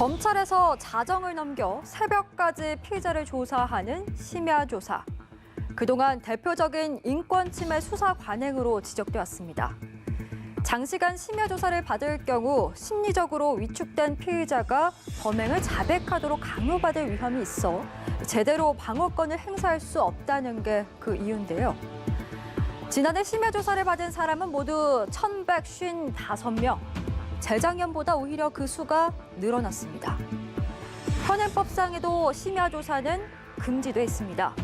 검찰에서 자정을 넘겨 새벽까지 피의자를 조사하는 심야조사. 그동안 대표적인 인권침해 수사 관행으로 지적되었습니다. 장시간 심야조사를 받을 경우 심리적으로 위축된 피의자가 범행을 자백하도록 강요받을 위험이 있어 제대로 방어권을 행사할 수 없다는 게 그 이유인데요. 지난해 심야조사를 받은 사람은 모두 1,155명. 재작년보다 오히려 그 수가 늘어났습니다. 현행법상에도 심야조사는 금지돼 있습니다.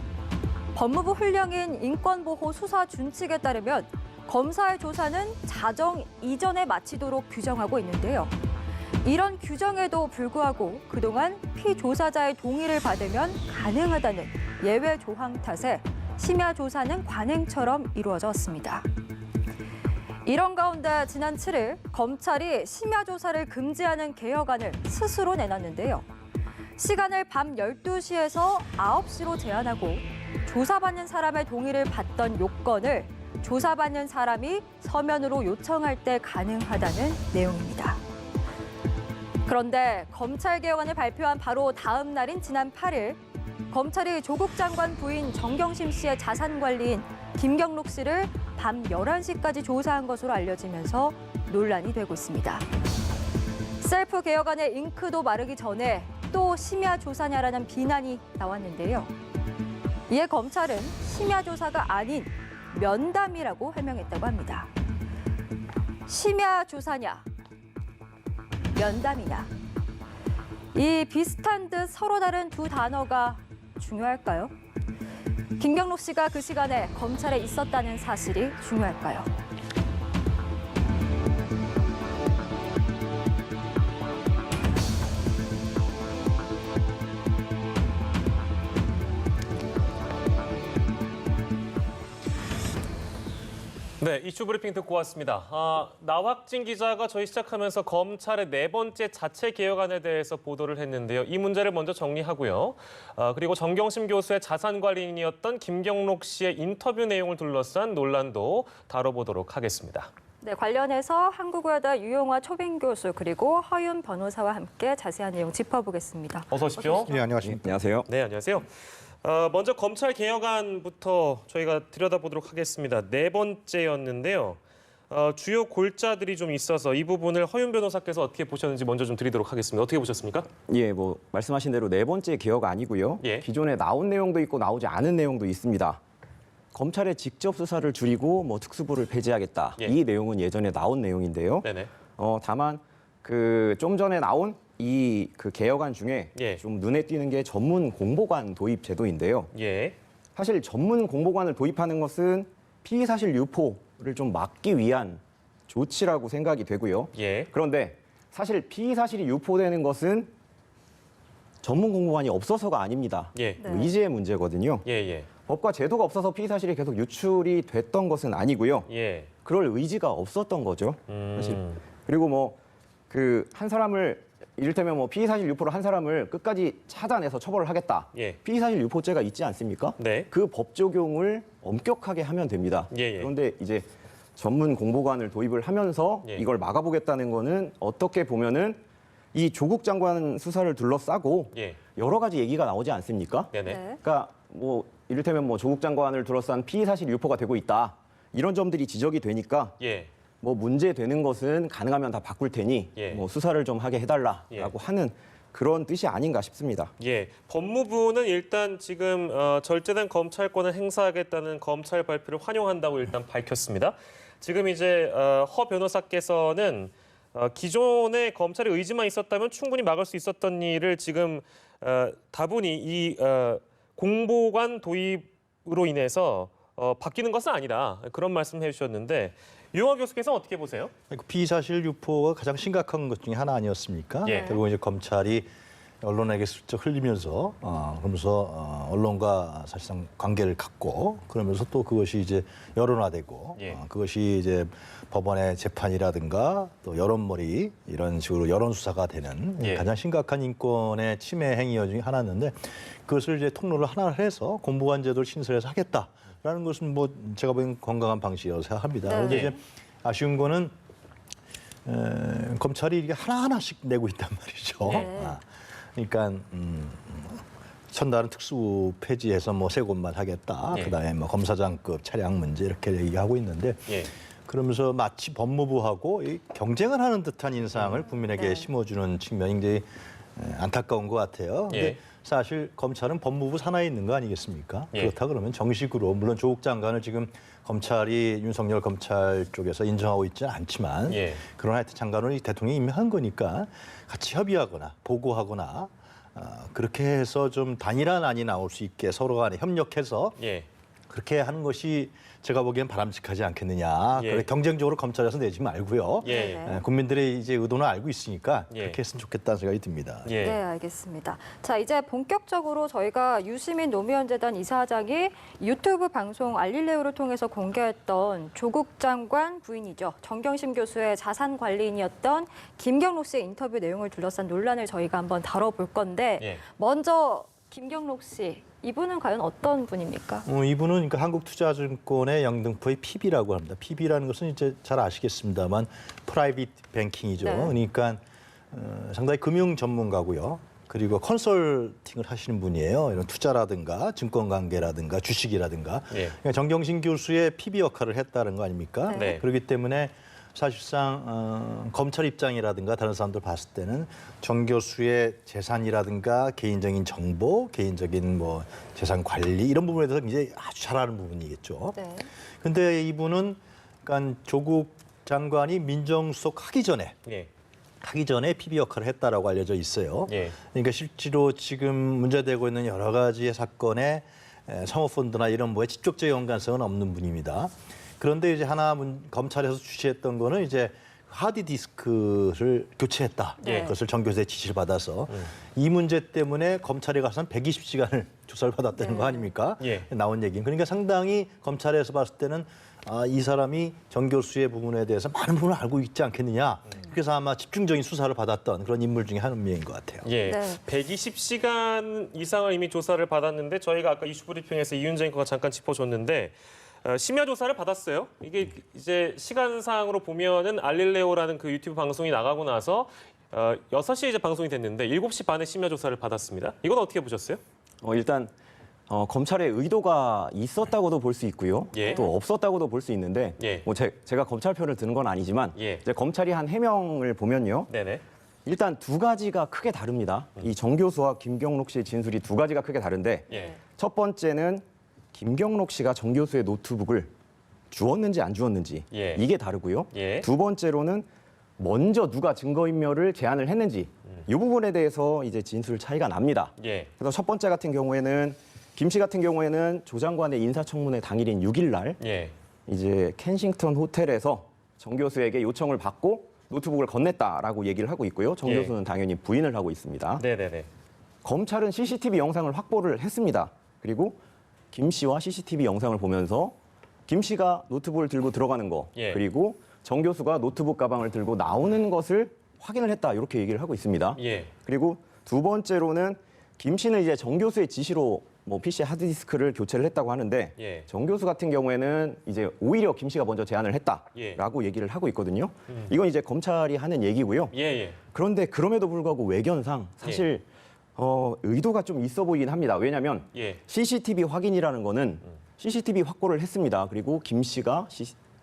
법무부 훈령인 인권보호 수사 준칙에 따르면 검사의 조사는 자정 이전에 마치도록 규정하고 있는데요. 이런 규정에도 불구하고 그동안 피조사자의 동의를 받으면 가능하다는 예외 조항 탓에 심야조사는 관행처럼 이루어져 왔습니다. 이런 가운데 지난 7일 검찰이 심야조사를 금지하는 개혁안을 스스로 내놨는데요. 시간을 밤 12시에서 9시로 제한하고 조사받는 사람의 동의를 받던 요건을 조사받는 사람이 서면으로 요청할 때 가능하다는 내용입니다. 그런데 검찰 개혁안을 발표한 바로 다음 날인 지난 8일 검찰이 조국 장관 부인 정경심 씨의 자산 관리인 김경록 씨를 밤 11시까지 조사한 것으로 알려지면서 논란이 되고 있습니다. 셀프 개혁안의 잉크도 마르기 전에 또 심야 조사냐라는 비난이 나왔는데요. 이에 검찰은 심야 조사가 아닌 면담이라고 해명했다고 합니다. 심야 조사냐, 면담이냐. 이 비슷한 듯 서로 다른 두 단어가 중요할까요? 김경록 씨가 그 시간에 검찰에 있었다는 사실이 중요할까요? 네, 이슈 브리핑 듣고 왔습니다. 나확진 기자가 저희 시작하면서 검찰의 네 번째 자체 개혁안에 대해서 보도를 했는데요. 이 문제를 먼저 정리하고요. 그리고 정경심 교수의 자산 관리인이었던 김경록 씨의 인터뷰 내용을 둘러싼 논란도 다뤄보도록 하겠습니다. 네, 관련해서 한국외대 유용화 초빙 교수 그리고 허윤 변호사와 함께 자세한 내용 짚어보겠습니다. 어서 오십시오. 네, 안녕하십니까. 안녕하세요. 네, 안녕하세요. 먼저 검찰 개혁안부터 저희가 들여다보도록 하겠습니다. 네 번째였는데요. 주요 골자들이 좀 있어서 이 부분을 허윤 변호사께서 어떻게 보셨는지 먼저 좀 드리도록 하겠습니다. 어떻게 보셨습니까? 예, 말씀하신 대로 네 번째 개혁 아니고요. 예. 기존에 나온 내용도 있고 나오지 않은 내용도 있습니다. 검찰의 직접 수사를 줄이고 특수부를 폐지하겠다. 예. 이 내용은 예전에 나온 내용인데요. 네네. 다만 좀 전에 나온 그 개혁안 중에 예. 좀 눈에 띄는 게 전문 공보관 도입 제도인데요. 예. 사실 전문 공보관을 도입하는 것은 피의 사실 유포를 좀 막기 위한 조치라고 생각이 되고요. 예. 그런데 사실 피의 사실이 유포되는 것은 전문 공보관이 없어서가 아닙니다. 예. 네. 의지의 문제거든요. 예. 예. 법과 제도가 없어서 피의 사실이 계속 유출이 됐던 것은 아니고요. 예. 그럴 의지가 없었던 거죠. 사실. 그리고 한 사람을 이를테면 피의 사실 유포를 한 사람을 끝까지 찾아내서 처벌을 하겠다. 예. 피의 사실 유포죄가 있지 않습니까? 네. 그 법 적용을 엄격하게 하면 됩니다. 예, 예. 그런데 이제 전문 공보관을 도입을 하면서 예. 이걸 막아보겠다는 거는 어떻게 보면은 이 조국 장관 수사를 둘러싸고 예. 여러 가지 얘기가 나오지 않습니까? 네네. 네. 그러니까 이를테면 조국 장관을 둘러싼 피의 사실 유포가 되고 있다. 이런 점들이 지적이 되니까 예. 문제 되는 것은 가능하면 다 바꿀 테니 예. 수사를 좀 하게 해달라라고 예. 하는 그런 뜻이 아닌가 싶습니다. 예, 법무부는 일단 지금 절제된 검찰권을 행사하겠다는 검찰 발표를 환영한다고 일단 밝혔습니다. 지금 이제 허 변호사께서는 기존에 검찰의 의지만 있었다면 충분히 막을 수 있었던 일을 지금 다분히 이 공보관 도입으로 인해서 바뀌는 것은 아니다. 그런 말씀을 해주셨는데 유용화 교수께서는 어떻게 보세요? 피의사실 유포가 가장 심각한 것 중에 하나 아니었습니까? 예. 결국 이제 검찰이 언론에게 슬쩍 흘리면서 그러면서 언론과 사실상 관계를 갖고 그러면서 또 그것이 이제 여론화되고 예. 그것이 이제 법원의 재판이라든가 또 여론몰이 이런 식으로 여론 수사가 되는 예. 가장 심각한 인권의 침해 행위 중에 하나였는데 그것을 이제 통로를 하나 해서 공보관 제도를 신설해서 하겠다라는 것은 제가 보기엔 건강한 방식이라고 생각합니다. 네. 그런데 이제 아쉬운 거는 검찰이 이게 하나하나씩 내고 있단 말이죠. 네. 그러니까 첫날은 특수 폐지해서 뭐 세 곳만 하겠다. 예. 그다음에 뭐 검사장급 차량 문제 이렇게 얘기하고 있는데 예. 그러면서 마치 법무부하고 이 경쟁을 하는 듯한 인상을 국민에게 네. 심어주는 측면이 굉장히 안타까운 것 같아요. 근데 예. 사실 검찰은 법무부 산하에 있는 거 아니겠습니까? 예. 그렇다 그러면 정식으로 물론 조국 장관을 지금 검찰이 윤석열 검찰 쪽에서 인정하고 있지는 않지만 예. 그러나 하여튼 장관을 대통령이 임명한 거니까 같이 협의하거나 보고하거나 그렇게 해서 좀 단일한 안이 나올 수 있게 서로 간에 협력해서 예. 그렇게 하는 것이 제가 보기엔 바람직하지 않겠느냐. 예. 그래 경쟁적으로 검찰에서 내지 말고요. 예. 네. 국민들의 이제 의도는 알고 있으니까 예. 그렇게 했으면 좋겠다는 생각이 듭니다. 예. 네, 알겠습니다. 자, 이제 본격적으로 저희가 유시민 노무현 재단 이사장이 유튜브 방송 알릴레오를 통해서 공개했던 조국 장관 부인이죠. 정경심 교수의 자산 관리인이었던 김경록 씨의 인터뷰 내용을 둘러싼 논란을 저희가 한번 다뤄볼 건데 예. 먼저 김경록 씨, 이분은 과연 어떤 분입니까? 이분은 그러니까 한국투자증권의 영등포의 PB라고 합니다. PB라는 것은 이제 잘 아시겠습니다만 프라이빗 뱅킹이죠. 네. 그러니까 상당히 금융 전문가고요. 그리고 컨설팅을 하시는 분이에요. 이런 투자라든가 증권 관계라든가 주식이라든가. 예. 그러니까 정경심 교수의 PB 역할을 했다는 거 아닙니까? 네. 그렇기 때문에 사실상 검찰 입장이라든가 다른 사람들 봤을 때는 정 교수의 재산이라든가 개인적인 정보, 개인적인 뭐 재산 관리 이런 부분에 대해서 굉장히 아주 잘 아는 부분이겠죠. 네. 근데 이분은 그러니까 조국 장관이 민정수석 하기 전에 PB 역할을 했다라고 알려져 있어요. 예. 그러니까 실제로 지금 문제되고 있는 여러 가지의 사건에 사모펀드나 이런 뭐에 직접적 연관성은 없는 분입니다. 그런데 이제 하나 검찰에서 주시했던 거는 이제 하드디스크를 교체했다. 예. 그것을 정 교수의 지시를 받아서 이 문제 때문에 검찰에 가서는 120시간을 조사를 받았다는 네. 거 아닙니까? 예. 나온 얘기는. 그러니까 상당히 검찰에서 봤을 때는 이 사람이 정 교수의 부분에 대해서 많은 부분을 알고 있지 않겠느냐. 그래서 아마 집중적인 수사를 받았던 그런 인물 중에 한 명인 것 같아요. 예. 네. 120시간 이상을 이미 조사를 받았는데 저희가 아까 이슈 브리핑에서 이윤정 앵커가 잠깐 짚어줬는데 심야 조사를 받았어요. 이게 이제 시간상으로 보면은 알릴레오라는 그 유튜브 방송이 나가고 나서 6시에 이제 방송이 됐는데 7시 반에 심야 조사를 받았습니다. 이건 어떻게 보셨어요? 일단 검찰의 의도가 있었다고도 볼 수 있고요. 예. 또 없었다고도 볼 수 있는데 예. 뭐 제가 검찰 편을 드는 건 아니지만 예. 이제 검찰이 한 해명을 보면요. 네네. 일단 두 가지가 크게 다릅니다. 이 정 교수와 김경록 씨의 진술이 두 가지가 크게 다른데 예. 첫 번째는 김경록 씨가 정 교수의 노트북을 주었는지 안 주었는지 예. 이게 다르고요. 예. 두 번째로는 먼저 누가 증거인멸을 제안을 했는지 이 부분에 대해서 이제 진술 차이가 납니다. 예. 그래서 첫 번째 같은 경우에는 김 씨 같은 경우에는 조 장관의 인사청문회 당일인 6일 날 예. 이제 켄싱턴 호텔에서 정 교수에게 요청을 받고 노트북을 건넸다라고 얘기를 하고 있고요. 정 예. 교수는 당연히 부인을 하고 있습니다. 네네네. 검찰은 CCTV 영상을 확보를 했습니다. 그리고 김 씨와 CCTV 영상을 보면서 김 씨가 노트북을 들고 들어가는 거 예. 그리고 정 교수가 노트북 가방을 들고 나오는 것을 확인을 했다 이렇게 얘기를 하고 있습니다. 예. 그리고 두 번째로는 김 씨는 이제 정 교수의 지시로 뭐 PC 하드디스크를 교체를 했다고 하는데 예. 정 교수 같은 경우에는 이제 오히려 김 씨가 먼저 제안을 예. 했다라고 얘기를 하고 있거든요. 이건 이제 검찰이 하는 얘기고요. 예. 예. 그런데 그럼에도 불구하고 외견상 사실 의도가 좀 있어 보이긴 합니다. 왜냐하면 예. CCTV 확인이라는 거는 CCTV 확보를 했습니다. 그리고 김 씨가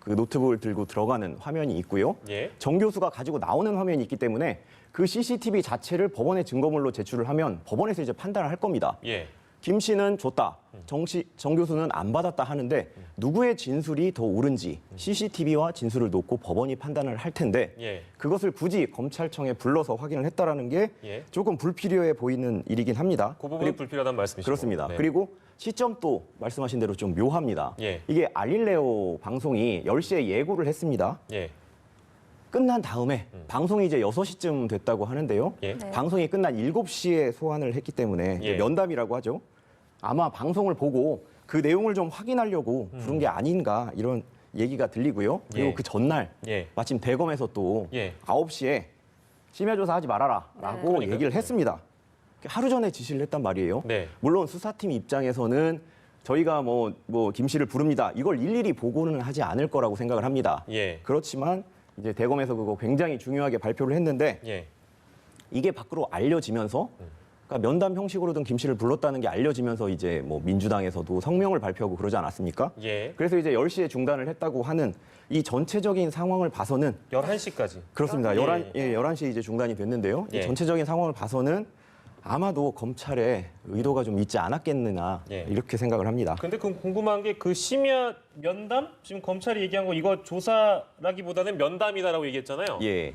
그 노트북을 들고 들어가는 화면이 있고요. 예. 정 교수가 가지고 나오는 화면이 있기 때문에 그 CCTV 자체를 법원에 증거물로 제출을 하면 법원에서 이제 판단을 할 겁니다. 예. 김 씨는 줬다, 정 교수는 안 받았다 하는데 누구의 진술이 더 옳은지 CCTV와 진술을 놓고 법원이 판단을 할 텐데 예. 그것을 굳이 검찰청에 불러서 확인을 했다라는 게 예. 조금 불필요해 보이는 일이긴 합니다. 그 부분은 불필요하다는 말씀이시죠? 그렇습니다. 네. 그리고 시점도 말씀하신 대로 좀 묘합니다. 예. 이게 알릴레오 방송이 10시에 예고를 했습니다. 예. 끝난 다음에 방송이 이제 6시쯤 됐다고 하는데요. 예. 네. 방송이 끝난 7시에 소환을 했기 때문에 이제 예. 면담이라고 하죠. 아마 방송을 보고 그 내용을 좀 확인하려고 부른 게 아닌가 이런 얘기가 들리고요. 그리고 예. 그 전날 예. 마침 대검에서 또 예. 9시에 심야 조사하지 말아라 라고 네. 얘기를 했습니다. 하루 전에 지시를 했단 말이에요. 네. 물론 수사팀 입장에서는 저희가 김 씨를 부릅니다. 이걸 일일이 보고는 하지 않을 거라고 생각을 합니다. 예. 그렇지만 이제 대검에서 그거 굉장히 중요하게 발표를 했는데 예. 이게 밖으로 알려지면서 그러니까 면담 형식으로든 김 씨를 불렀다는 게 알려지면서 이제 뭐 민주당에서도 성명을 발표하고 그러지 않았습니까? 예. 그래서 이제 10시에 중단을 했다고 하는 이 전체적인 상황을 봐서는 11시까지. 그렇습니다. 예. 11시에 이제 중단이 됐는데요. 예. 이 전체적인 상황을 봐서는 아마도 검찰에 의도가 좀 있지 않았겠느냐 예. 이렇게 생각을 합니다. 근데 그 궁금한 게 그 심야 면담? 지금 검찰이 얘기한 거 이거 조사라기보다는 면담이다라고 얘기했잖아요. 예.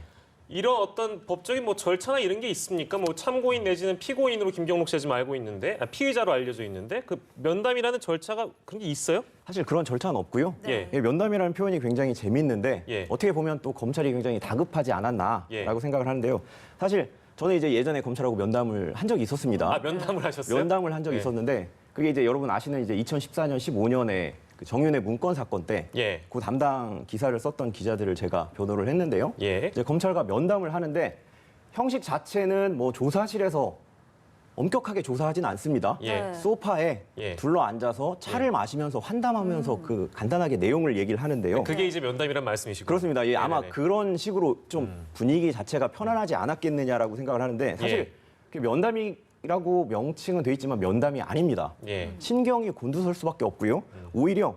이런 어떤 법적인 뭐 절차나 이런 게 있습니까? 뭐 참고인 내지는 피고인으로 김경록 씨가 지금 알고 있는데, 피의자로 알려져 있는데 그 면담이라는 절차가 그런 게 있어요? 사실 그런 절차는 없고요. 네. 예, 면담이라는 표현이 굉장히 재밌는데 예. 어떻게 보면 또 검찰이 굉장히 다급하지 않았나라고 예. 생각을 하는데요. 사실 저는 이제 예전에 검찰하고 면담을 한 적이 있었습니다. 면담을 하셨어요? 면담을 한 적이 예. 있었는데 그게 이제 여러분 아시는 이제 2014년, 15년에 그 정윤회 문건 사건 때 예. 그 담당 기사를 썼던 기자들을 제가 변호를 했는데요. 예. 이제 검찰과 면담을 하는데 형식 자체는 뭐 조사실에서 엄격하게 조사하진 않습니다. 예. 네. 소파에 예. 둘러 앉아서 차를 마시면서 환담하면서 그 간단하게 내용을 얘기를 하는데요. 그게 이제 면담이란 말씀이시고. 그렇습니다. 예, 아마 네네네. 그런 식으로 좀 분위기 자체가 편안하지 않았겠느냐라고 생각을 하는데 사실 예. 그 면담이라고 명칭은 돼 있지만 면담이 아닙니다. 예. 신경이 곤두설 수밖에 없고요. 오히려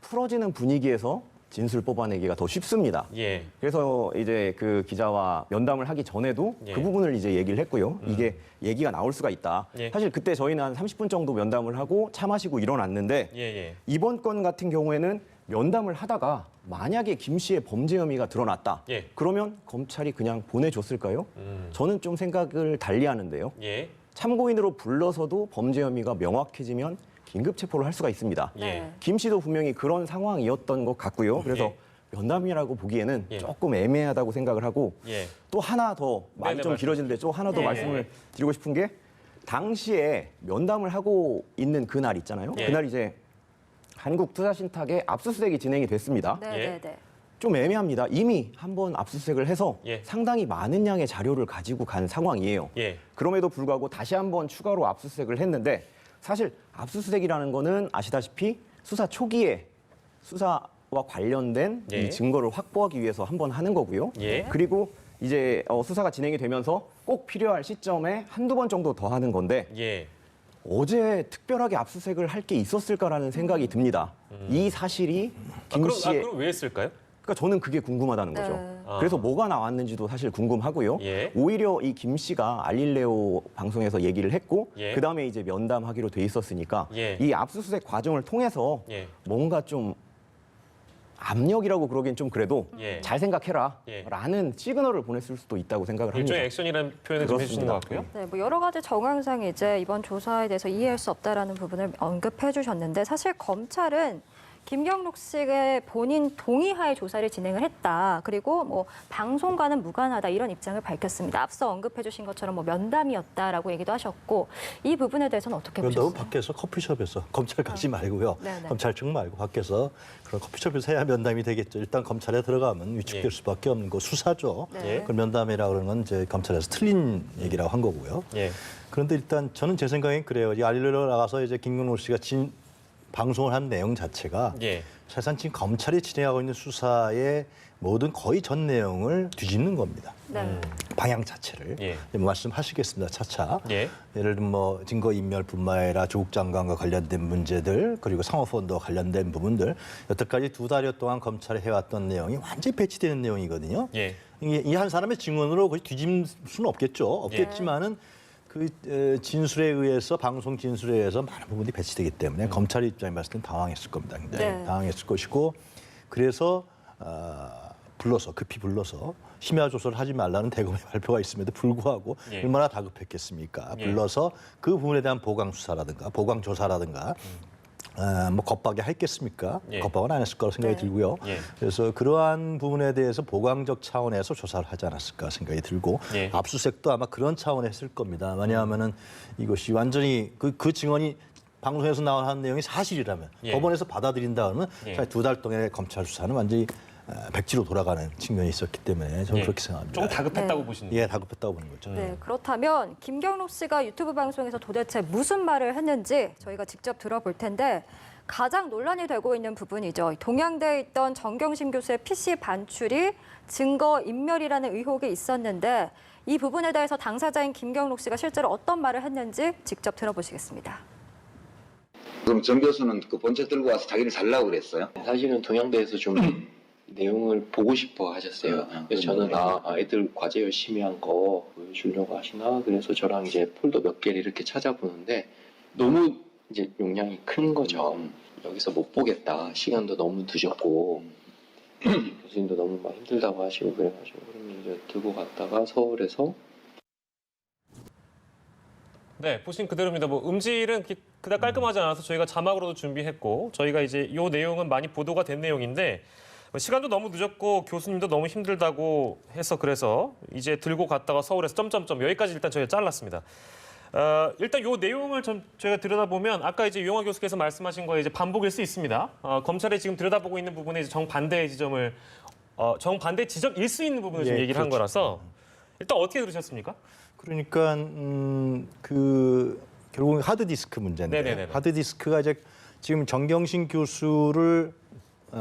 풀어지는 분위기에서 진술 뽑아내기가 더 쉽습니다. 예. 그래서 이제 그 기자와 면담을 하기 전에도 예. 그 부분을 이제 얘기를 했고요. 이게 얘기가 나올 수가 있다. 예. 사실 그때 저희는 한 30분 정도 면담을 하고 차 마시고 일어났는데 예. 예. 이번 건 같은 경우에는 면담을 하다가 만약에 김 씨의 범죄 혐의가 드러났다. 예. 그러면 검찰이 그냥 보내줬을까요? 저는 좀 생각을 달리하는데요. 예. 참고인으로 불러서도 범죄 혐의가 명확해지면 긴급 체포를 할 수가 있습니다. 예. 김 씨도 분명히 그런 상황이었던 것 같고요. 그래서 예. 면담이라고 보기에는 예. 조금 애매하다고 생각을 하고 예. 또 하나 더 말이 네네, 좀 말씀 길어지는데 좀 하나 더 예. 말씀을 드리고 싶은 게 당시에 면담을 하고 있는 그날 있잖아요. 예. 그날 이제 한국투자신탁의 압수수색이 진행이 됐습니다. 네, 예. 네, 네. 좀 애매합니다. 이미 한번 압수수색을 해서 예. 상당히 많은 양의 자료를 가지고 간 상황이에요. 예. 그럼에도 불구하고 다시 한번 추가로 압수수색을 했는데 사실 압수수색이라는 거는 아시다시피 수사 초기에 수사와 관련된 예. 이 증거를 확보하기 위해서 한번 하는 거고요. 예. 그리고 이제 수사가 진행이 되면서 꼭 필요할 시점에 한두 번 정도 더 하는 건데 예. 어제 특별하게 압수수색을 할 게 있었을까라는 생각이 듭니다. 이 사실이 김 씨의 그럼 왜 했을까요? 그러니까 저는 그게 궁금하다는 거죠. 네. 그래서 뭐가 나왔는지도 사실 궁금하고요. 예. 오히려 이 김 씨가 알릴레오 방송에서 얘기를 했고 예. 그다음에 이제 면담하기로 돼 있었으니까 예. 이 압수수색 과정을 통해서 예. 뭔가 좀 압력이라고 그러기엔 좀 그래도 예. 잘 생각해라 예. 라는 시그널을 보냈을 수도 있다고 생각을 합니다. 일종의 액션이라는 표현을 좀 해주시는 것 그렇습니다. 같고요. 네, 뭐 여러 가지 정황상 이제 이번 조사에 대해서 이해할 수 없다라는 부분을 언급해 주셨는데 사실 검찰은 김경록 씨의 본인 동의하에 조사를 진행을 했다. 그리고 뭐 방송과는 무관하다 이런 입장을 밝혔습니다. 앞서 언급해 주신 것처럼 뭐 면담이었다라고 얘기도 하셨고 이 부분에 대해서는 어떻게 너무 보셨어요? 밖에서 커피숍에서 검찰 가지 말고요. 네네. 검찰 측 말고 밖에서 그런 커피숍에서 해야 면담이 되겠죠. 일단 검찰에 들어가면 위축될 예. 수밖에 없는 거 수사죠. 네. 그 면담이라고 그러는 건 이제 검찰에서 틀린 얘기라고 한 거고요. 예. 그런데 일단 저는 제 생각엔 그래요. 이 알릴레오 나가서 이제 김경록 씨가 방송을 한 내용 자체가 예. 사실상 지금 검찰이 진행하고 있는 수사의 모든 거의 전 내용을 뒤집는 겁니다. 네. 방향 자체를 예. 말씀하시겠습니다. 차차. 예. 예를 들면 뭐 증거인멸뿐만 아니라 조국 장관과 관련된 문제들 그리고 상호펀드와 관련된 부분들 여태까지 2달여 동안 검찰이 해왔던 내용이 완전히 배치되는 내용이거든요. 예. 이 한 사람의 증언으로 거의 뒤집을 수는 없겠죠. 없겠지만은 그 진술에 의해서 방송 진술에 의해서 많은 부분이 배치되기 때문에 검찰 입장에 봤을 땐 당황했을 겁니다. 굉장히 네. 당황했을 것이고 그래서 급히 불러서 심야 조사를 하지 말라는 대검의 발표가 있음에도 불구하고 예. 얼마나 다급했겠습니까? 예. 불러서 그 부분에 대한 보강 수사라든가 보강 조사라든가 뭐 겁박이 했겠습니까? 예. 겁박은 안 했을 거라고 생각이 네. 들고요. 예. 그래서 그러한 부분에 대해서 보강적 차원에서 조사를 하지 않았을까 생각이 들고 예. 압수수색도 아마 그런 차원에 했을 겁니다. 왜냐하면은 이것이 완전히 그 증언이 방송에서 나온 내용이 사실이라면 예. 법원에서 받아들인다 그러면 예. 사실 2달 동안의 검찰 수사는 완전히 백지로 돌아가는 측면이 있었기 때문에 저는 예. 그렇게 생각합니다. 좀 다급했다고 네. 보시는 예, 다급했다고 보는 거죠. 네, 그렇다면 김경록 씨가 유튜브 방송에서 도대체 무슨 말을 했는지 저희가 직접 들어볼 텐데 가장 논란이 되고 있는 부분이죠. 동양대에 있던 정경심 교수의 PC 반출이 증거 인멸이라는 의혹이 있었는데 이 부분에 대해서 당사자인 김경록 씨가 실제로 어떤 말을 했는지 직접 들어보시겠습니다. 그럼 정 교수는 그 본책 들고 와서 자기를 살라고 그랬어요? 사실은 동양대에서 좀 내용을 보고 싶어 하셨어요. 그래서 저는 애들 과제 열심히 한 거 보여주려고 하시나? 그래서 저랑 이제 폴더 몇 개를 이렇게 찾아보는데 너무 이제 용량이 큰 거죠. 여기서 못 보겠다. 시간도 너무 늦었고 교수님도 너무 막 힘들다고 하시고 그래가지고 그러면 이제 들고 갔다가 서울에서 네, 보신 그대로입니다. 뭐 음질은 그닥 깔끔하지 않아서 저희가 자막으로도 준비했고 저희가 이제 이 내용은 많이 보도가 된 내용인데 시간도 너무 늦었고 교수님도 너무 힘들다고 해서 그래서 이제 들고 갔다가 서울에서 점점점 여기까지 일단 저희가 잘랐습니다. 일단 이 내용을 저희가 들여다보면 아까 이제 유영하 교수께서 말씀하신 거에 이제 반복일 수 있습니다. 검찰이 지금 들여다보고 있는 부분에 이제 정반대의 지점을 정반대 지점일 수 있는 부분을 좀 얘기를 한 그렇죠. 거라서 일단 어떻게 들으셨습니까? 그러니까 그 결국 하드디스크 문제인데 네네네네. 하드디스크가 이제 지금 정경심 교수를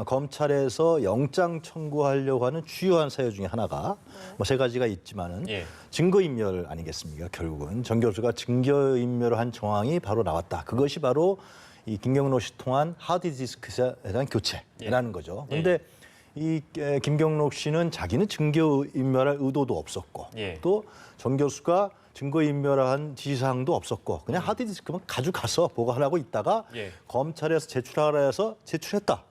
검찰에서 영장 청구하려고 하는 주요한 사유 중에 하나가 뭐 세 가지가 있지만은 예. 증거인멸 아니겠습니까? 결국은 정 교수가 증거인멸을 한 정황이 바로 나왔다. 그것이 바로 이 김경록 씨 통한 하드디스크에 대한 교체라는 거죠. 그런데 이 김경록 씨는 자기는 증거인멸할 의도도 없었고 예. 또 정 교수가 증거인멸한 지시사항도 없었고 그냥 하드디스크만 가져가서 보관하고 있다가 예. 검찰에서 제출하라 해서 제출했다.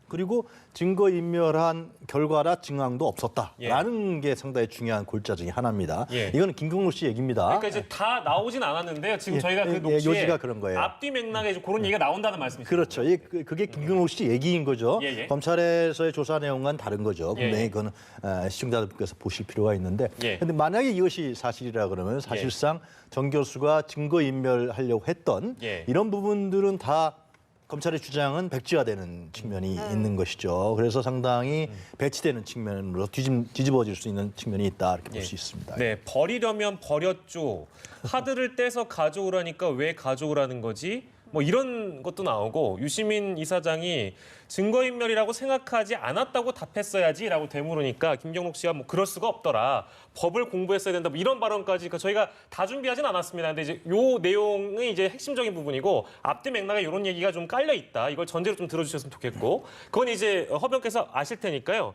그리고 증거인멸한 결과라 증황도 없었다라는 게 상당히 중요한 골자 중에 하나입니다. 예. 이거는 김경록 씨 얘기입니다. 그러니까 이제 다 나오진 않았는데요. 지금 예, 저희가 그 예, 녹취에 요지가 그런 거예요. 앞뒤 맥락에 이제 그런 얘기가 나온다는 말씀이시죠? 그렇죠. 그게 김경록 씨 얘기인 거죠. 예, 예. 검찰에서의 조사 내용과는 다른 거죠. 예, 분명히 예. 그거는 시청자들께서 보실 필요가 있는데 예. 근데 만약에 이것이 사실이라 그러면 사실상 정 교수가 증거인멸하려고 했던 예. 이런 부분들은 다 검찰의 주장은 백지화되는 측면이 있는 것이죠. 그래서 상당히 배치되는 측면으로 뒤집어질 수 있는 측면이 있다 이렇게 볼 수 있습니다. 네, 버리려면 버렸죠. 하드를 떼서 가져오라니까 왜 가져오라는 거지? 뭐 이런 것도 나오고 유시민 이사장이 증거인멸이라고 생각하지 않았다고 답했어야지라고 되물으니까 김경록 씨가 뭐 그럴 수가 없더라. 법을 공부했어야 된다. 뭐 이런 발언까지 그러니까 저희가 다 준비하진 않았습니다. 근데 이제 요 내용이 이제 핵심적인 부분이고 앞뒤 맥락에 이런 얘기가 좀 깔려 있다. 이걸 전제로 좀 들어주셨으면 좋겠고 그건 이제 허변께서 아실 테니까요.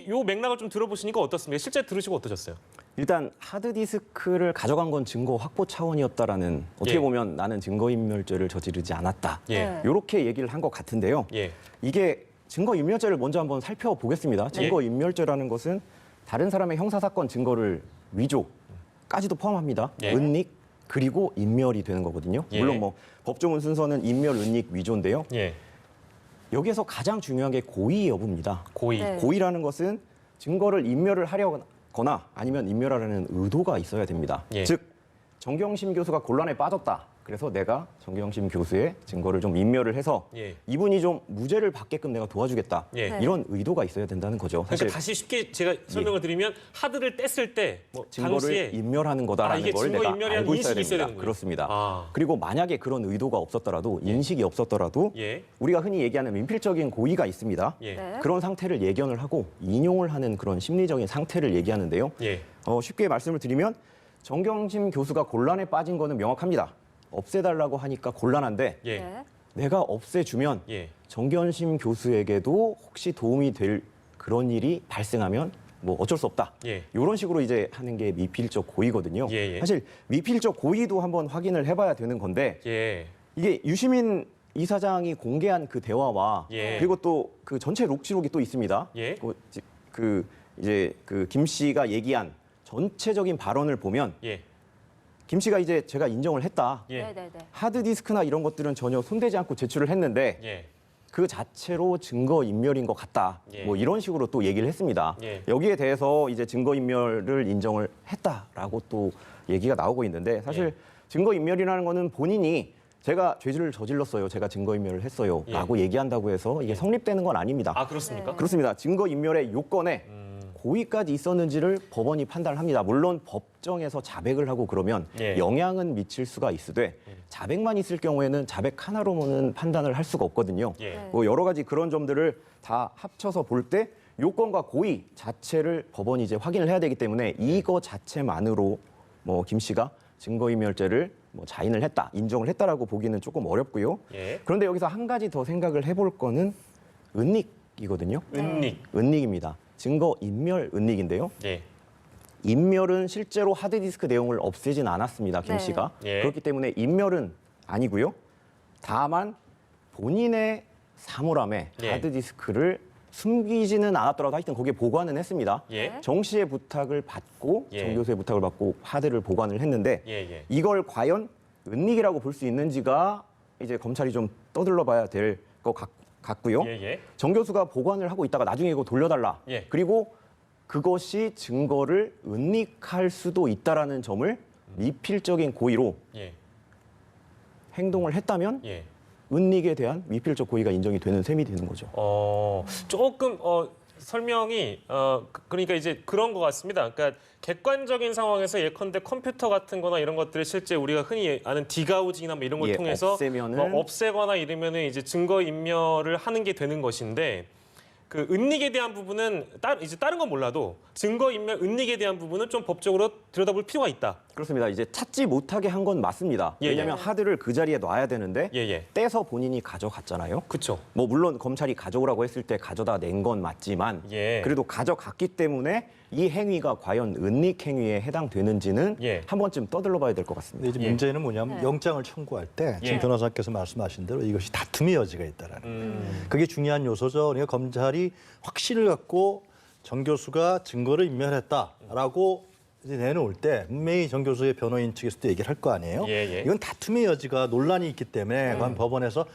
요 맥락을 좀 들어보시니까 어떻습니까? 실제 들으시고 어떠셨어요? 일단 하드디스크를 가져간 건 증거 확보 차원이었다라는 어떻게 예. 보면 나는 증거인멸죄를 저지르지 않았다. 예. 네. 이렇게 얘기를 한 것 같은데요. 예. 이게 증거인멸죄를 먼저 한번 살펴보겠습니다. 증거인멸죄라는 것은 다른 사람의 형사사건 증거를 위조까지도 포함합니다. 예. 은닉 그리고 인멸이 되는 거거든요. 예. 물론 뭐 법조문 순서는 인멸, 은닉, 위조인데요. 예. 여기에서 가장 중요한 게 고의 여부입니다. 고의. 네. 고의라는 것은 증거를 인멸을 하려거나 아니면 인멸하려는 의도가 있어야 됩니다. 예. 즉 정경심 교수가 곤란에 빠졌다. 그래서 내가 정경심 교수의 증거를 좀 인멸을 해서 예. 이분이 좀 무죄를 받게끔 내가 도와주겠다. 예. 네. 이런 의도가 있어야 된다는 거죠. 사실 그러니까 다시 쉽게 제가 설명을 드리면 하드를 뗐을 때 뭐 증거를 당시에 인멸하는 거다라는 이게 걸 증거 내가 인멸이라는 알고 있어야 인식이 있어야 됩니다. 되는군요. 그렇습니다. 아. 그리고 만약에 그런 의도가 없었더라도 인식이 없었더라도 예. 우리가 흔히 얘기하는 민필적인 고의가 있습니다. 예. 네. 그런 상태를 예견을 하고 인용을 하는 그런 심리적인 상태를 얘기하는데요. 예. 쉽게 말씀을 드리면 정경심 교수가 곤란에 빠진 거는 명확합니다. 없애달라고 하니까 곤란한데 예. 네. 내가 없애주면 예. 정경심 교수에게도 혹시 도움이 될 그런 일이 발생하면 뭐 어쩔 수 없다. 예. 이런 식으로 이제 하는 게 미필적 고의거든요. 예, 예. 사실 미필적 고의도 한번 확인을 해봐야 되는 건데 예. 이게 유시민 이사장이 공개한 그 대화와 예. 그리고 또 그 전체 녹취록이 또 있습니다. 예. 김 씨가 얘기한 전체적인 발언을 보면 예. 김 씨가 이제 제가 인정을 했다. 예. 네, 네, 네. 하드디스크나 이런 것들은 전혀 손대지 않고 제출을 했는데 예. 그 자체로 증거 인멸인 것 같다. 예. 뭐 이런 식으로 또 얘기를 했습니다. 예. 여기에 대해서 이제 증거 인멸을 인정을 했다라고 또 얘기가 나오고 있는데 사실 예. 증거 인멸이라는 거는 본인이 제가 죄를 저질렀어요. 제가 증거 인멸을 했어요. 예. 라고 얘기한다고 해서 이게 성립되는 건 아닙니다. 아, 그렇습니까? 네. 그렇습니다. 증거 인멸의 요건에 고의까지 있었는지를 법원이 판단을 합니다. 물론 법정에서 자백을 하고 그러면 예. 영향은 미칠 수가 있으되 자백만 있을 경우에는 자백 하나로는 판단을 할 수가 없거든요. 예. 뭐 여러 가지 그런 점들을 다 합쳐서 볼 때 요건과 고의 자체를 법원이 이제 확인을 해야 되기 때문에 이거 자체만으로 뭐 김 씨가 증거인멸죄를 뭐 자인을 했다, 인정을 했다라고 보기는 조금 어렵고요. 예. 그런데 여기서 한 가지 더 생각을 해볼 거는 은닉이거든요. 은닉. 은닉입니다. 증거인멸 은닉인데요. 예. 인멸은 실제로 하드디스크 내용을 없애진 않았습니다, 김 네. 씨가. 예. 그렇기 때문에 인멸은 아니고요. 다만 본인의 사물함에 예. 하드디스크를 숨기지는 않았더라도 하여튼 거기에 보관은 했습니다. 예. 정 씨의 부탁을 받고 예. 정 교수의 부탁을 받고 하드를 보관을 했는데 예. 예. 이걸 과연 은닉이라고 볼 수 있는지가 이제 검찰이 좀 떠들러 봐야 될 것 같고요. 예. 예. 정 교수가 보관을 하고 있다가 나중에 이거 돌려달라. 예. 그리고 그것이 증거를 은닉할 수도 있다라는 점을 미필적인 고의로 예. 행동을 했다면 예. 은닉에 대한 미필적 고의가 인정이 되는 셈이 되는 거죠. 조금 설명이 그러니까 이제 그런 것 같습니다. 그러니까 객관적인 상황에서 예컨대 컴퓨터 같은 거나 이런 것들을 실제 우리가 흔히 아는 디가우징이나 뭐 이런 걸 예, 통해서 없애면은 없애거나 이러면은 이제 증거 인멸을 하는 게 되는 것인데 그 은닉에 대한 부분은 이제 다른 건 몰라도 증거 인멸 은닉에 대한 부분은 좀 법적으로 들여다볼 필요가 있다. 그렇습니다. 이제 찾지 못하게 한 건 맞습니다. 예, 왜냐하면 예. 하드를 그 자리에 놔야 되는데 예예. 떼서 본인이 가져갔잖아요. 그렇죠. 뭐 물론 검찰이 가져오라고 했을 때 가져다 낸 건 맞지만 예. 그래도 가져갔기 때문에 이 행위가 과연 은닉 행위에 해당되는지는 예. 한 번쯤 떠들러 봐야 될 것 근데 같습니다. 이제 예. 문제는 뭐냐면 네. 영장을 청구할 때 지금 예. 변호사께서 말씀하신 대로 이것이 다툼의 여지가 있다라는 그게 중요한 요소죠. 그러니까 검찰이 확신을 갖고 정 교수가 증거를 인멸했다라고 이제 내놓을 때 분명히 정 교수의 변호인 측에서도 얘기를 할 거 아니에요. 예, 예. 이건 다툼의 여지가 논란이 있기 때문에 그건 법원에서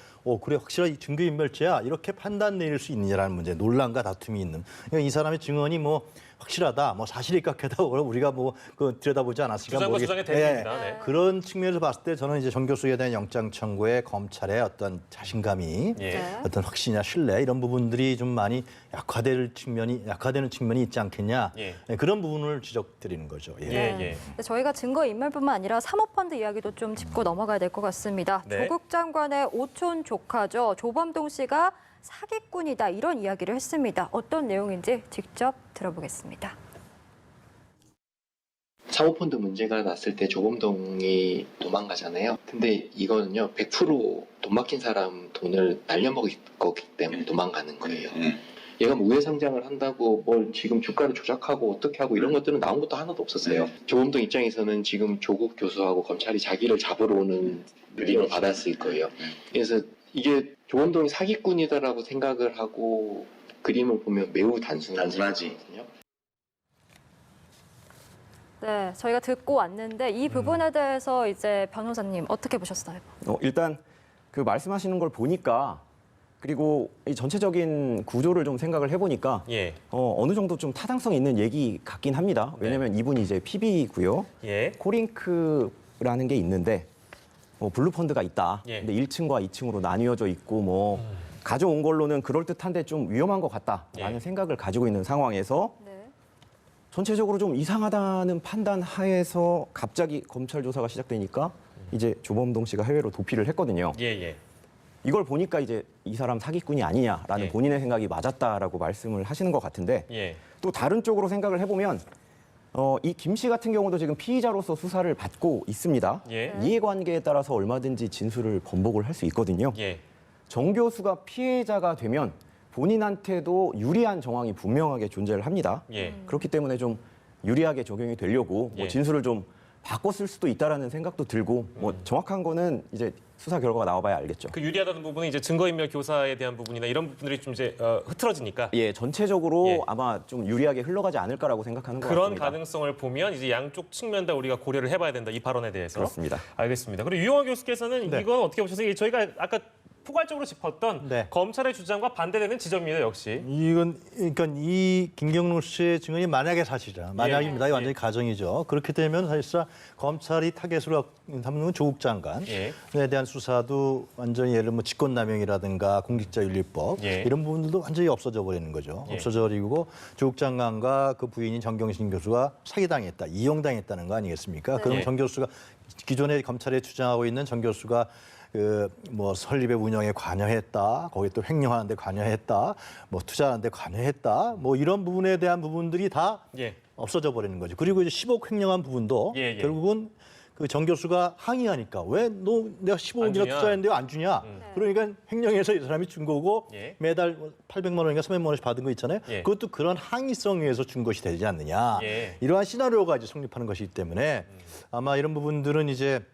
그래 확실하게 증거인멸죄야 이렇게 판단 내릴 수 있느냐라는 문제, 논란과 다툼이 있는. 그러니까 이 사람의 증언이 뭐 확실하다, 뭐 사실이 깎여다 우리가 뭐 그 들여다보지 않았으니까 주장과 모르겠- 주장의 예. 대립입니다. 네. 그런 측면에서 봤을 때 저는 이제 정 교수에 대한 영장 청구에 검찰의 어떤 자신감이 예. 네. 어떤 확신이나 신뢰 이런 부분들이 좀 많이 약화되는 측면이 있지 않겠냐. 예. 네, 그런 부분을 지적드리는 거죠. 예. 예, 예. 근데 저희가 증거인멸뿐만 아니라 사모펀드 이야기도 좀 짚고 넘어가야 될 것 같습니다. 네. 조국 장관의 오촌 조카죠. 조범동 씨가 사기꾼이다 이런 이야기를 했습니다. 어떤 내용인지 직접 들어보겠습니다. 사모펀드 문제가 났을 때 조범동이 도망가잖아요. 근데 이거는요, 100% 돈 막힌 사람 돈을 날려먹을 거기 때문에 도망가는 거예요. 얘가 뭐 우회상장을 한다고 뭘 지금 주가를 조작하고 어떻게 하고 이런 것들은 나온 것도 하나도 없었어요. 조범동 입장에서는 지금 조국 교수하고 검찰이 자기를 잡으러 오는 느낌을 받았을 거예요. 그래서 이게 조범동이 사기꾼이다라고 생각을 하고 그림을 보면 매우 단순하지. 네, 저희가 듣고 왔는데 이 부분에 대해서 이제 변호사님 어떻게 보셨어요? 일단 그 말씀하시는 걸 보니까 그리고 이 전체적인 구조를 좀 생각을 해보니까 예. 어느 정도 좀 타당성 있는 얘기 같긴 합니다. 왜냐하면 이분이 이제 PB고요. 예. 코링크라는 게 있는데 블루펀드가 있다. 예. 근데 1층과 2층으로 나뉘어져 있고 뭐 가져온 걸로는 그럴듯한데 좀 위험한 것 같다라는 예. 생각을 가지고 있는 상황에서 네. 전체적으로 좀 이상하다는 판단 하에서 갑자기 검찰 조사가 시작되니까 이제 조범동 씨가 해외로 도피를 했거든요. 예, 예. 이걸 보니까 이제 이 사람 사기꾼이 아니냐라는 예. 본인의 생각이 맞았다라고 말씀을 하시는 것 같은데 예. 또 다른 쪽으로 생각을 해보면 이 김 씨 같은 경우도 지금 피의자로서 수사를 받고 있습니다. 예. 이해관계에 따라서 얼마든지 진술을 번복을 할 수 있거든요. 예. 정 교수가 피해자가 되면 본인한테도 유리한 정황이 분명하게 존재를 합니다. 예. 그렇기 때문에 좀 유리하게 적용이 되려고 뭐 예. 진술을 좀 바꿨을 수도 있다라는 생각도 들고 뭐 정확한 거는 이제 수사 결과가 나와봐야 알겠죠. 그 유리하다는 부분은 이제 증거인멸 교사에 대한 부분이나 이런 부분들이 좀 이제 흐트러지니까 예, 전체적으로 예. 아마 좀 유리하게 흘러가지 않을까라고 생각하는 것 그런 같습니다. 가능성을 보면 이제 양쪽 측면 다 우리가 고려를 해봐야 된다 이 발언에 대해서. 그렇습니다. 알겠습니다. 그리고 유영하 교수께서는 네. 이건 어떻게 보셨어요? 저희가 아까 포괄적으로 짚었던 네. 검찰의 주장과 반대되는 지점입니다. 역시. 이건 그러니까 이 김경록 씨의 증언이 만약에 사실이라 만약입니다. 예. 완전히 가정이죠. 그렇게 되면 사실상 검찰이 타겟으로 삼는 건 조국 장관에 예. 대한 수사도 완전히 예를 들면 직권남용이라든가 공직자윤리법 예. 이런 부분들도 완전히 없어져 버리는 거죠. 예. 없어져 버리고 조국 장관과 그 부인인 정경심 교수가 사기당했다, 이용당했다는 거 아니겠습니까? 그러면 예. 정 교수가 기존에 검찰에 주장하고 있는 정 교수가 그 뭐 설립의 운영에 관여했다, 거기 또 횡령하는데 관여했다, 뭐 투자하는데 관여했다, 뭐 이런 부분에 대한 부분들이 다 예. 없어져 버리는 거죠. 그리고 이제 10억 횡령한 부분도 예, 예. 결국은 그 정 교수가 항의하니까 왜 너 내가 15억이나 주냐? 투자했는데 안 주냐? 그러니까 횡령해서 이 사람이 준 거고 예. 매달 800만 원인가 300만 원씩 받은 거 있잖아요. 예. 그것도 그런 항의성 위에서 준 것이 되지 않느냐. 예. 이러한 시나리오가 이제 성립하는 것이기 때문에 아마 이런 부분들은 이제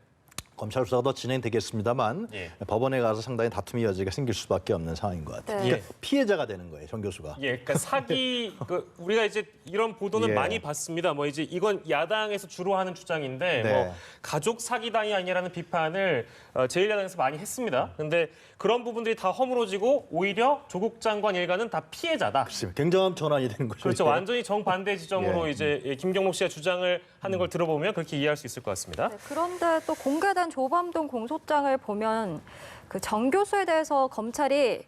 검찰 수사가 더 진행되겠습니다만 예. 법원에 가서 상당히 다툼의 여지가 생길 수밖에 없는 상황인 것 같아요. 네. 그러니까 피해자가 되는 거예요, 정 교수가. 예, 그러니까 사기 우리가 이제 이런 보도는 예. 많이 봤습니다. 뭐 이제 이건 야당에서 주로 하는 주장인데 네. 뭐 가족 사기당이 아니라는 비판을 제1야당에서 많이 했습니다. 근데 그런 부분들이 다 허물어지고 오히려 조국 장관 일가는 다 피해자다. 굉장한 전환이 되는 거죠. 그렇죠. 이게. 완전히 정반대 지점으로 예. 이제 김경록 씨가 주장을 하는 걸 들어보면 그렇게 이해할 수 있을 것 같습니다. 네, 그런데 또 공개된 조범동 공소장을 보면 그 정 교수에 대해서 검찰이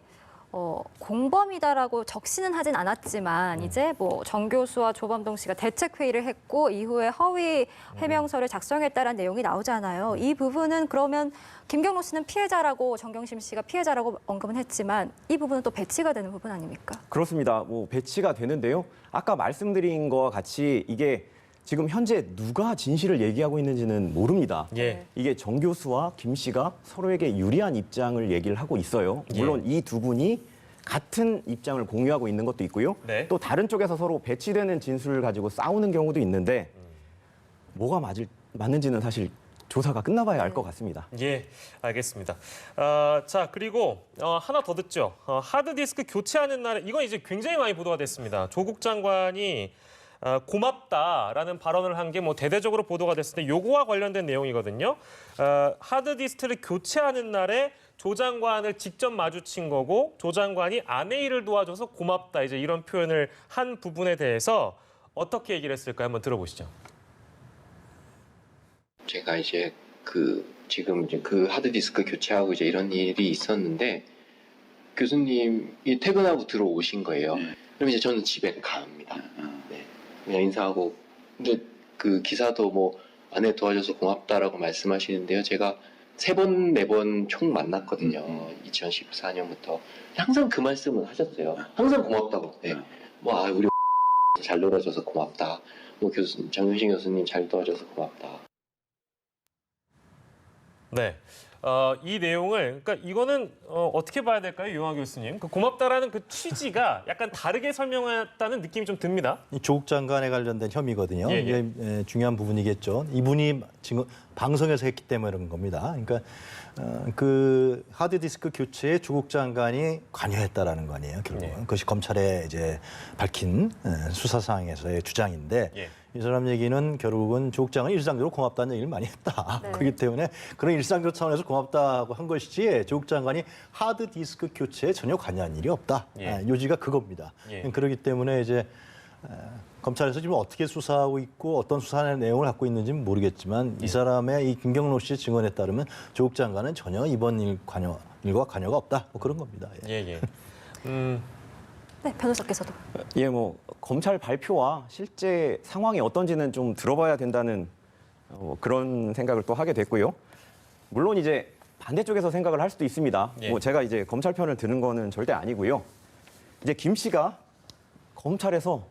공범이다라고 적시는 하진 않았지만 이제 뭐 정 교수와 조범동 씨가 대책 회의를 했고 이후에 허위 해명서를 작성했다라는 내용이 나오잖아요. 이 부분은 그러면 김경록 씨는 피해자라고 정경심 씨가 피해자라고 언급은 했지만 이 부분은 또 배치가 되는 부분 아닙니까? 그렇습니다. 뭐 배치가 되는데요. 아까 말씀드린 거와 같이 이게 지금 현재 누가 진실을 얘기하고 있는지는 모릅니다. 예. 이게 정 교수와 김 씨가 서로에게 유리한 입장을 얘기를 하고 있어요. 물론 이 두 분이 같은 입장을 공유하고 있는 것도 있고요. 네. 또 다른 쪽에서 서로 배치되는 진술을 가지고 싸우는 경우도 있는데 뭐가 맞는지는 사실 조사가 끝나봐야 알 것 같습니다. 예, 알겠습니다. 자, 그리고 하나 더 듣죠. 하드디스크 교체하는 날에 이건 이제 굉장히 많이 보도가 됐습니다. 조국 장관이 고맙다라는 발언을 한 게 뭐 대대적으로 보도가 됐을 때 요거와 관련된 내용이거든요. 하드디스크를 교체하는 날에 조 장관을 직접 마주친 거고 조 장관이 아내 일을 도와줘서 고맙다 이제 이런 표현을 한 부분에 대해서 어떻게 얘기를 했을까요? 한번 들어보시죠. 제가 이제 지금 이제 그 하드디스크 교체하고 이제 이런 일이 있었는데 교수님이 퇴근하고 들어오신 거예요. 그럼 이제 저는 집에 갑니다. 네. 그냥 인사하고 근데 그 기사도 뭐 아내 도와줘서 고맙다라고 말씀하시는데요. 제가 3번, 4번 총 만났거든요. 2014년부터. 항상 그 말씀을 하셨어요. 항상 고맙다고. 네. 뭐, 우리 잘 놀아줘서 고맙다. 뭐, 장윤신 교수님 잘 도와줘서 고맙다. 네. 이 내용을 그러니까 이거는 어떻게 봐야 될까요, 유영하 교수님? 그 고맙다라는 그 취지가 약간 다르게 설명했다는 느낌이 좀 듭니다. 이 조국 장관에 관련된 혐의거든요. 예, 예. 이게 중요한 부분이겠죠. 이분이 지금 방송에서 했기 때문에 그런 겁니다. 그러니까 그 하드디스크 교체에 조국 장관이 관여했다라는 거 아니에요. 결국은 예. 그것이 검찰에 이제 밝힌 수사 상황에서의 주장인데. 예. 이 사람 얘기는 결국은 조국 장관이 일상적으로 고맙다는 얘기를 많이 했다. 네. 그렇기 때문에 그런 일상적 차원에서 고맙다고 한 것이지 조국 장관이 하드디스크 교체에 전혀 관여한 일이 없다. 예. 요지가 그겁니다. 예. 그렇기 때문에 이제 검찰에서 지금 어떻게 수사하고 있고 어떤 수사의 내용을 갖고 있는지는 모르겠지만 이 사람의 이 김경록 씨 증언에 따르면 조국 장관은 전혀 이번 일과 관여가 없다. 뭐 그런 겁니다. 예. 예, 예. 네, 변호사께서도. 예, 뭐 검찰 발표와 실제 상황이 어떤지는 좀 들어봐야 된다는 그런 생각을 또 하게 됐고요. 물론 이제 반대쪽에서 생각을 할 수도 있습니다. 예. 뭐 제가 이제 검찰 편을 드는 거는 절대 아니고요. 이제 김 씨가 검찰에서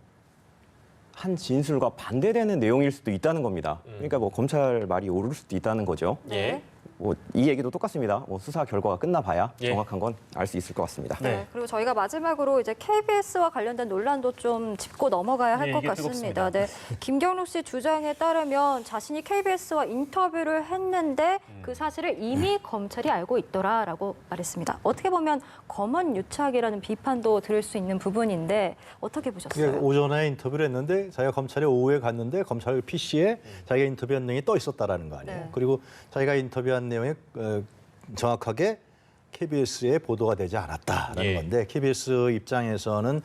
한 진술과 반대되는 내용일 수도 있다는 겁니다. 그러니까 뭐 검찰 말이 오를 수도 있다는 거죠. 예. 뭐 이 얘기도 똑같습니다. 뭐 수사 결과가 끝나봐야 예. 정확한 건 알 수 있을 것 같습니다. 네. 네. 그리고 저희가 마지막으로 이제 KBS와 관련된 논란도 좀 짚고 넘어가야 할 예, 것 이게 같습니다. 뜨겁습니다. 네. 김경록 씨 주장에 따르면 자신이 KBS와 인터뷰를 했는데 그 사실을 이미 검찰이 알고 있더라라고 말했습니다. 어떻게 보면 검언 유착이라는 비판도 들을 수 있는 부분인데 어떻게 그게 보셨어요? 오전에 인터뷰를 했는데 자기가 검찰에 오후에 갔는데 검찰 PC에 자기가 인터뷰한 내용이 떠 있었다라는 거 아니에요. 네. 그리고 자기가 인터뷰한 내용이 정확하게 KBS에 보도가 되지 않았다라는 예. 건데 KBS 입장에서는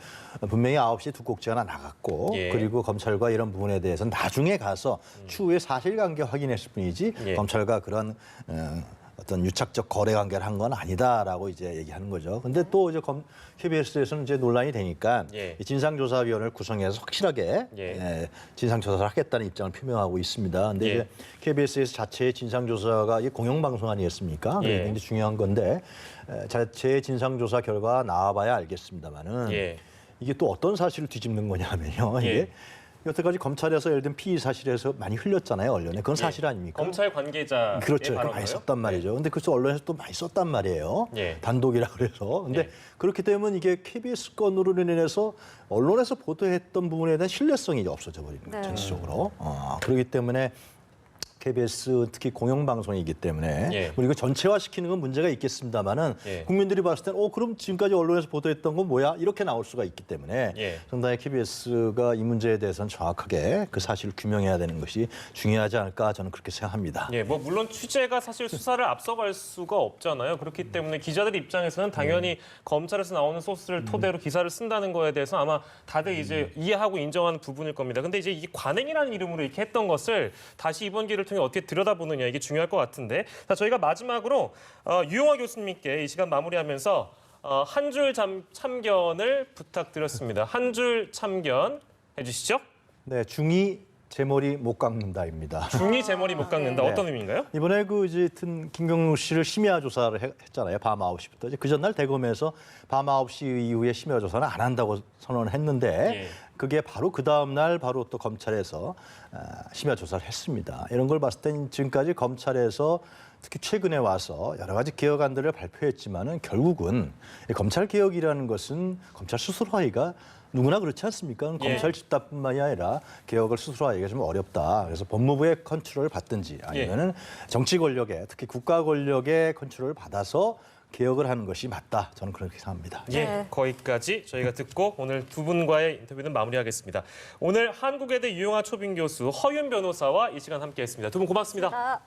분명히 9시 두 꼭지가 하나 나갔고 예. 그리고 검찰과 이런 부분에 대해서는 나중에 가서 추후에 사실관계 확인했을 뿐이지 예. 검찰과 그런 어떤 유착적 거래 관계를 한 건 아니다라고 이제 얘기하는 거죠. 근데 또 이제 KBS에서는 이제 논란이 되니까 예. 이 진상조사위원회를 구성해서 확실하게 예. 진상조사를 하겠다는 입장을 표명하고 있습니다. 근데 예. 이제 KBS에서 자체의 진상조사가 이게 공영방송 아니겠습니까? 예. 굉장히 중요한 건데 자체의 진상조사 결과가 나와봐야 알겠습니다만은 예. 이게 또 어떤 사실을 뒤집는 거냐면요. 예. 이게 여태까지 검찰에서 예를 들면 피의 사실에서 많이 흘렸잖아요, 언론에. 그건 사실 아닙니까? 검찰 관계자 그렇죠. 많이 썼단 말이죠. 근데 그래서 언론에서 또 많이 썼단 말이에요. 예. 단독이라 그래서. 근데 예. 그렇기 때문에 이게 KBS 건으로 인해서 언론에서 보도했던 부분에 대한 신뢰성이 없어져 버리는 거예요, 네. 전체적으로. 그렇기 때문에 KBS 특히 공영방송이기 때문에 예. 뭐 이거 전체화시키는 건 문제가 있겠습니다만은 예. 국민들이 봤을 때는 그럼 지금까지 언론에서 보도했던 건 뭐야? 이렇게 나올 수가 있기 때문에 예. 상당히 KBS가 이 문제에 대해서는 정확하게 그 사실을 규명해야 되는 것이 중요하지 않을까 저는 그렇게 생각합니다. 예, 뭐 물론 취재가 사실 수사를 앞서갈 수가 없잖아요. 그렇기 때문에 기자들 입장에서는 당연히 검찰에서 나오는 소스를 토대로 기사를 쓴다는 거에 대해서 아마 다들 이제 이해하고 인정하는 부분일 겁니다. 근데 이제 이 관행이라는 이름으로 이렇게 했던 것을 다시 이번 기회를 통해 어떻게 들여다보느냐 이게 중요할 것 같은데, 자, 저희가 마지막으로 유용화 교수님께 이 시간 마무리하면서 한 줄 참견을 부탁드렸습니다. 한 줄 참견 해주시죠. 네, 중이 제 머리 못 깎는다입니다. 중이 제 머리 못 깎는다. 네. 어떤 의미인가요? 이번에 그 이제 김경록 씨를 심야 조사를 했잖아요. 밤 9시부터. 이제 그 전날 대검에서 밤 9시 이후에 심야 조사는 안 한다고 선언을 했는데 예. 그게 바로 그 다음 날 바로 또 검찰에서 심야 조사를 했습니다. 이런 걸 봤을 땐 지금까지 검찰에서 특히 최근에 와서 여러 가지 개혁안들을 발표했지만은 결국은 이 검찰 개혁이라는 것은 검찰 스스로 하기가 누구나 그렇지 않습니까? 예. 검찰 집단뿐만이 아니라 개혁을 스스로 하기가 좀 어렵다. 그래서 법무부의 컨트롤을 받든지 아니면은 정치 권력에 특히 국가 권력의 컨트롤을 받아서 개혁을 하는 것이 맞다. 저는 그렇게 생각합니다. 예, 네. 거기까지 저희가 듣고 오늘 두 분과의 인터뷰는 마무리하겠습니다. 오늘 한국외대 유용화 초빙 교수 허윤 변호사와 이 시간 함께했습니다. 두 분 고맙습니다. 아.